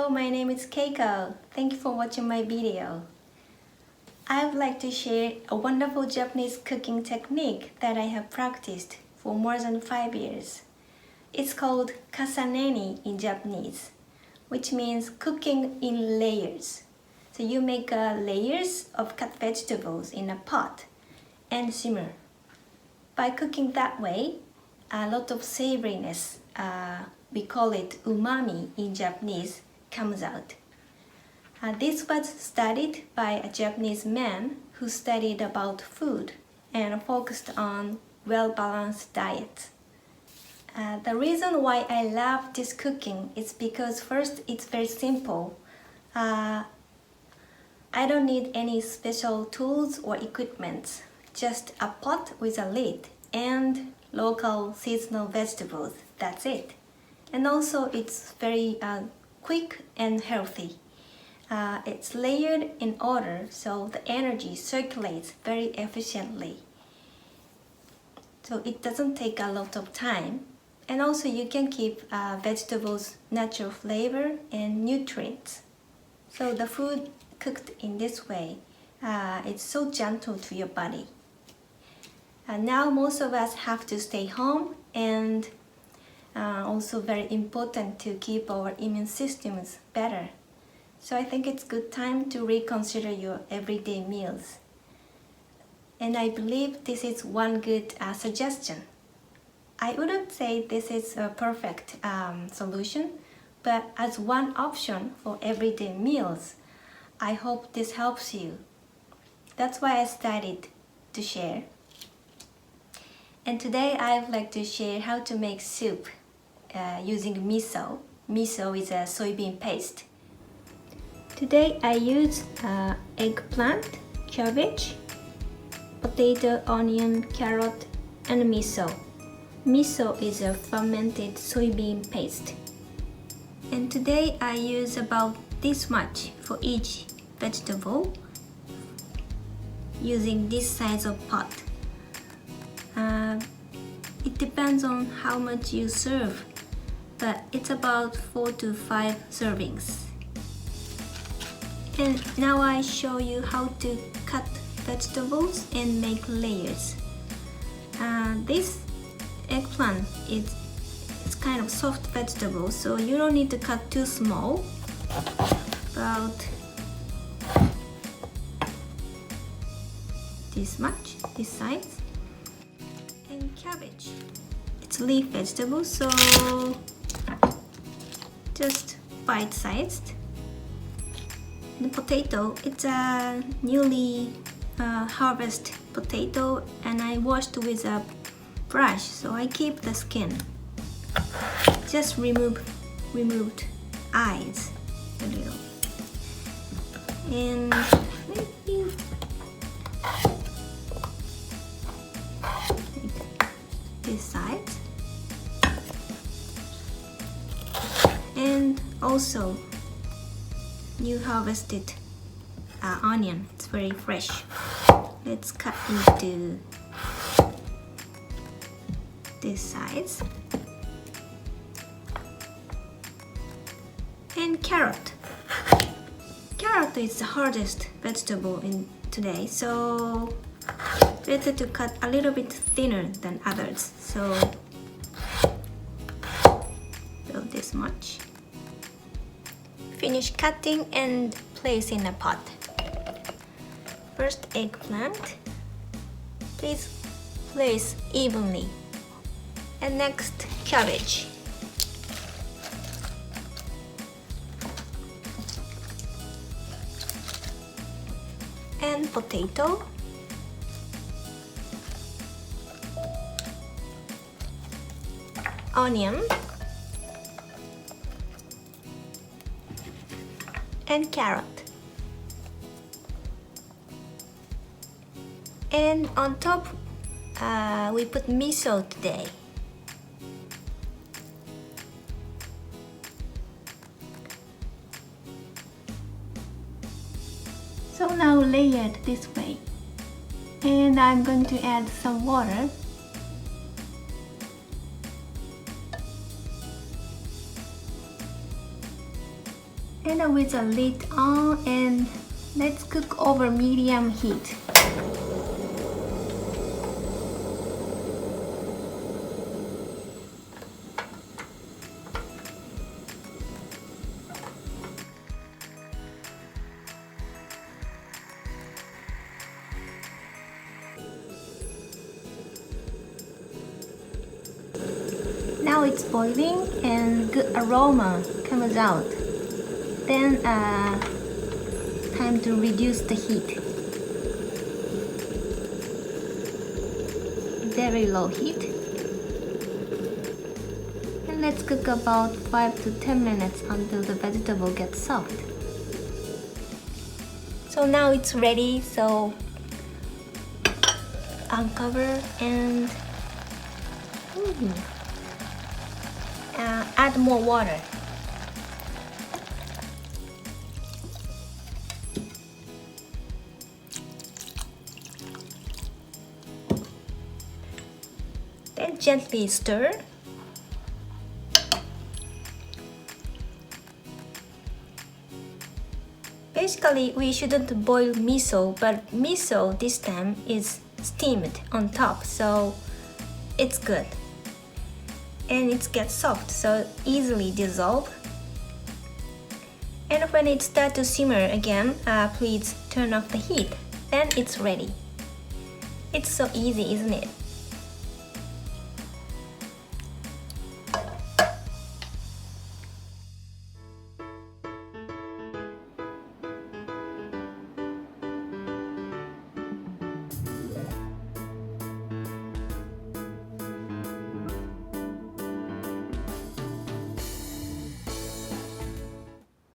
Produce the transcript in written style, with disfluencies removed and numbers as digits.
Hello, my name is Keiko. Thank you for watching my video. I would like to share a wonderful Japanese cooking technique that I have practiced for more than 5 years. It's called kasaneni in Japanese, which means cooking in layers. So you make layers of cut vegetables in a pot and simmer. By cooking that way, a lot of savoriness, we call it umami in Japanese, comes out. This was studied by a Japanese man who studied about food and focused on well-balanced diet. The reason why I love this cooking is because first, it's very simple. I don't need any special tools or equipment, just a pot with a lid and local seasonal vegetables, that's it. And also it's very quick and healthy. It's layered in order so the energy circulates very efficiently. So it doesn't take a lot of time. And also you can keep vegetables' natural flavor and nutrients. So the food cooked in this way, it's so gentle to your body. Now most of us have to stay home, and also very important to keep our immune systems better. So I think it's good time to reconsider your everyday meals. And I believe this is one good suggestion. I wouldn't say this is a perfect solution, but as one option for everyday meals, I hope this helps you. That's why I started to share. And today I would like to share how to make soup using miso. Miso is a soybean paste. Today I use eggplant, cabbage, potato, onion, carrot, and miso. Miso is a fermented soybean paste. And today I use about this much for each vegetable using this size of pot. It depends on how much you serve, but it's about 4 to 5 servings. And now I show you how to cut vegetables and make layers. This eggplant it's kind of soft vegetable, so you don't need to cut too small. About this much, this size. And cabbage, it's leaf vegetable, so just bite-sized. The potato, it's a newly harvested potato, and I washed with a brush, so I keep the skin. Just removed eyes a little, and maybe this side. And also new harvested onion, it's very fresh. Let's cut into this size. And carrot. Carrot is the hardest vegetable in today, so better to cut a little bit thinner than others. So this much. Finish cutting and place in a pot. First eggplant. Please place evenly. And next cabbage. And potato. Onion. And carrot. And on top we put miso today. So now layered this way, and I'm going to add some water. And with the lid on, and let's cook over medium heat. Now it's boiling and good aroma comes out. Then time to reduce the heat. Very low heat. And let's cook about 5 to 10 minutes until the vegetable gets soft. So now it's ready, so uncover and add more water. Then gently stir. Basically, we shouldn't boil miso, but miso this time is steamed on top, so it's good. And it gets soft, so easily dissolve. And when it starts to simmer again, please turn off the heat. Then it's ready. It's so easy, isn't it?